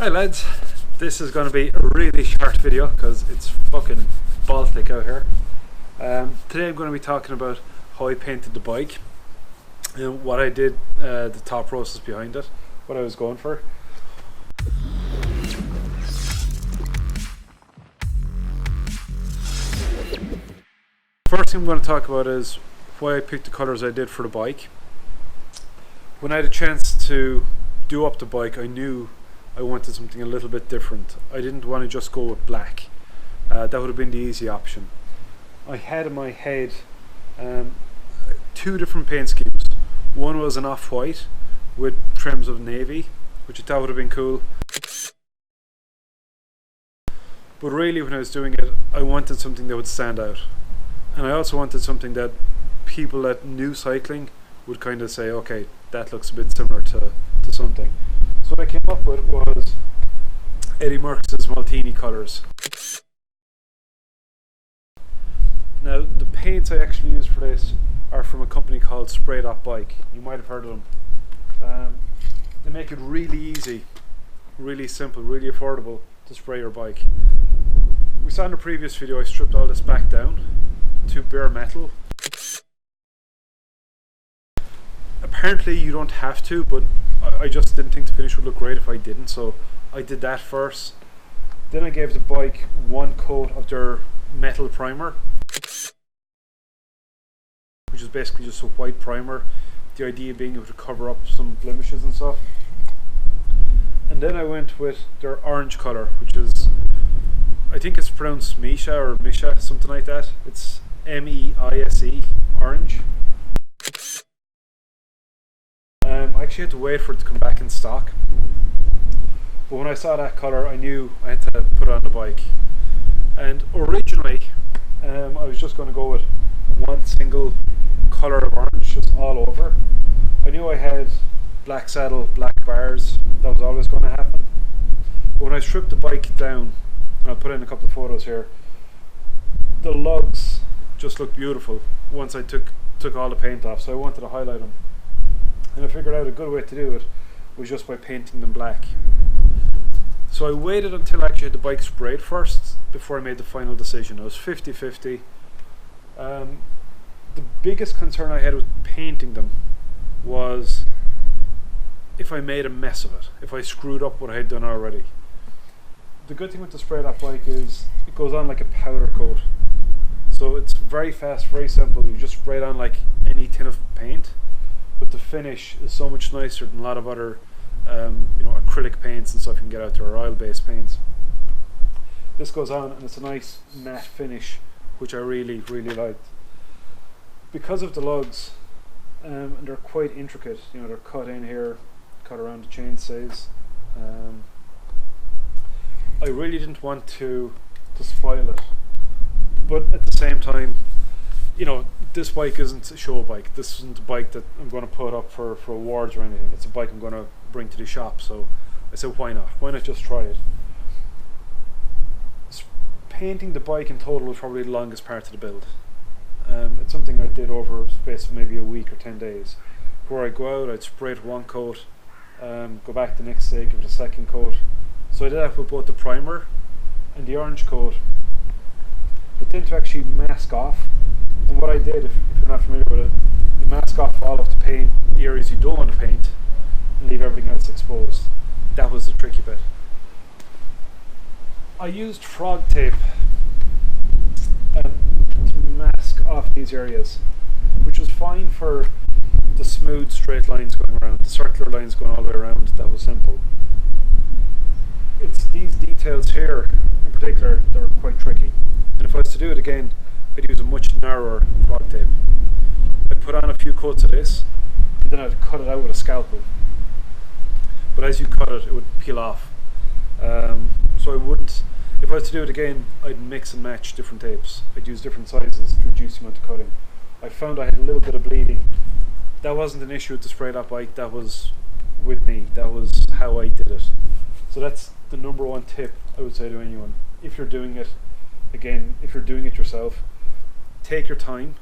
Hi lads, this is going to be a really short video because it's fucking Baltic out here. Today I'm going to be talking about how I painted the bike and what I did, the thought process behind it, what I was going for. First thing I'm going to talk about is why I picked the colours I did for the bike. When I had a chance to do up the bike, I knew I wanted something a little bit different. I didn't want to just go with black. That would have been the easy option. I had in my head two different paint schemes. One was an off-white with trims of navy, which I thought would have been cool. But really when I was doing it, I wanted something that would stand out. And I also wanted something that people that knew cycling would kind of say, okay, that looks a bit similar to something. So what I came up with was Eddie Merckx's Maltini colours. Now the paints I actually used for this are from a company called spray.bike. You might have heard of them. They make it really easy, really simple, really affordable to spray your bike. We saw in the previous video I stripped all this back down to bare metal. Apparently you don't have to, but I just didn't think the finish would look great if I didn't, so I did that first. Then I gave the bike one coat of their metal primer, which is basically just a white primer, the idea being it would cover up some blemishes and stuff. And then I went with their orange colour, which is, I think it's pronounced Misha or Misha, something like that. It's M-E-I-S-E, orange. I actually had to wait for it to come back in stock, but when I saw that colour I knew I had to put it on the bike. And originally I was just going to go with one single colour of orange just all over. I knew I had black saddle, black bars, that was always going to happen. But when I stripped the bike down, and I'll put in a couple of photos here, the lugs just looked beautiful once I took all the paint off, so I wanted to highlight them. And I figured out a good way to do it was just by painting them black. So I waited until I actually had the bike sprayed first before I made the final decision. I was 50-50. The biggest concern I had with painting them was if I made a mess of it, if I screwed up what I had done already. The good thing with the spray.bike is it goes on like a powder coat. So it's very fast, very simple. You just spray it on like any tin of paint. But the finish is so much nicer than a lot of other acrylic paints and stuff you can get out there, or oil-based paints. This goes on and it's a nice matte finish, which I really, really liked. Because of the lugs, and they're quite intricate, they're cut in here, cut around the chainstays. I really didn't want to spoil it, but at the same time, this bike isn't a show bike. This isn't a bike that I'm going to put up for awards or anything. It's a bike I'm going to bring to the shop, so I said why not? Why not just try it? Painting the bike in total was probably the longest part of the build. It's something I did over a space of maybe a week or 10 days. Before I go out, I'd spray it one coat, go back the next day, give it a second coat. So I did that with both the primer and the orange coat. But then to actually mask off, and what I did, if you're not familiar with it, you mask off all of the paint, the areas you don't want to paint, and leave everything else exposed. That was the tricky bit. I used frog tape to mask off these areas, which was fine for the smooth straight lines going around, the circular lines going all the way around. That was simple. It's these details here in particular that were quite tricky, and if I was to do it again I'd use a much narrower frog tape. I'd put on a few coats of this and then I'd cut it out with a scalpel, but as you cut it, it would peel off. So I wouldn't, if I was to do it again, I'd mix and match different tapes. I'd use different sizes to reduce the amount of cutting. I found I had a little bit of bleeding. That wasn't an issue with the spray.bike, that was with me, that was how I did it. So that's the number one tip I would say to anyone. If you're doing it, again, if you're doing it yourself, take your time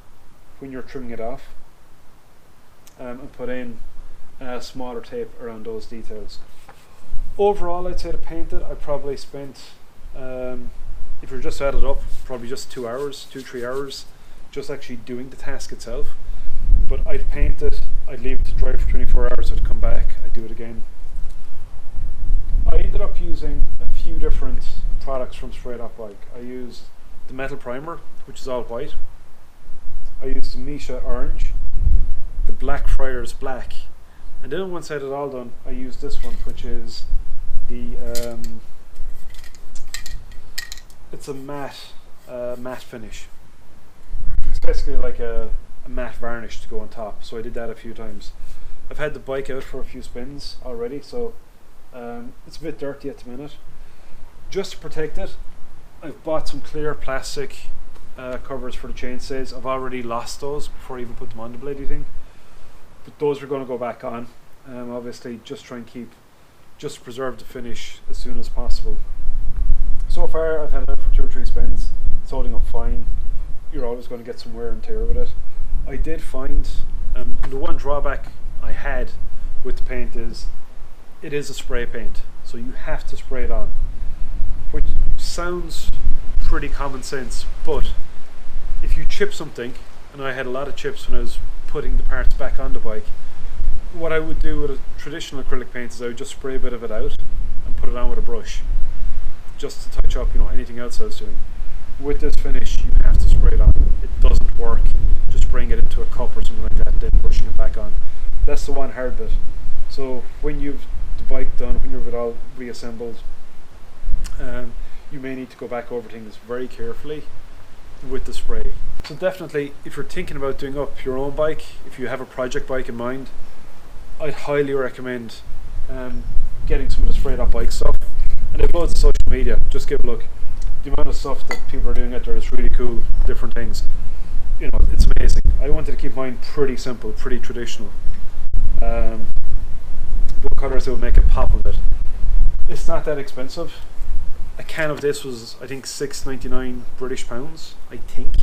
when you're trimming it off, and put in smaller tape around those details. Overall, I'd say to paint it, I probably spent, if you're just at it up, probably just 2 hours, 2-3 hours, just actually doing the task itself. But I'd paint it, I'd leave it to dry for 24 hours, I'd come back, I'd do it again. I ended up using a few different products from spray.bike. I used the metal primer, which is all white. I used the Misha orange, the Blackfriars black, and then once I had it all done, I used this one, which is the it's a matte finish. It's basically like a matte varnish to go on top, so I did that a few times. I've had the bike out for a few spins already, so it's a bit dirty at the minute. Just to protect it, I've bought some clear plastic covers for the chainstays. I've already lost those before I even put them on the bladey thing, but those are going to go back on. Obviously just try and just preserve the finish as soon as possible. So far I've had it out for 2 or 3 spins. It's holding up fine. You're always going to get some wear and tear with it. I did find the one drawback I had with the paint is it is a spray paint, so you have to spray it on, which sounds pretty common sense, but if you chip something, and I had a lot of chips when I was putting the parts back on the bike, what I would do with a traditional acrylic paint is I would just spray a bit of it out and put it on with a brush, just to touch up, anything else I was doing. With this finish, you have to spray it on. It doesn't work just spraying it into a cup or something like that and then brushing it back on. That's the one hard bit. So when you've the bike done, when you've it all reassembled, you may need to go back over things very carefully with the spray. So definitely, if you're thinking about doing up your own bike, if you have a project bike in mind, I'd highly recommend getting some of the spray.bike stuff. And they've loads of social media, just give a look. The amount of stuff that people are doing out there is really cool, different things. It's amazing. I wanted to keep mine pretty simple, pretty traditional. What colours that would make it pop a bit. It's not that expensive. A can of this was, I think, £6.99 British pounds. I think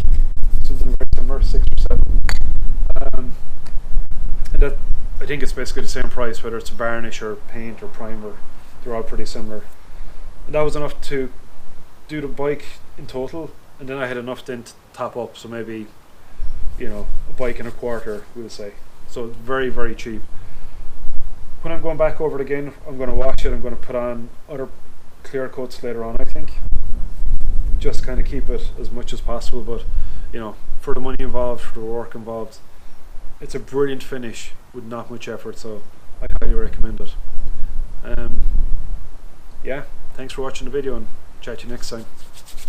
something very similar, 6 or 7. And that, I think, it's basically the same price, whether it's varnish or paint or primer. They're all pretty similar. And that was enough to do the bike in total, and then I had enough then to top up. So maybe, a bike and a quarter, we'll say. So very, very cheap. When I'm going back over it again, I'm going to wash it. I'm going to put on other clear coats later on, I think, just kind of keep it as much as possible. But for the money involved, for the work involved, it's a brilliant finish with not much effort, so I highly recommend it. Yeah, thanks for watching the video, and chat to you next time.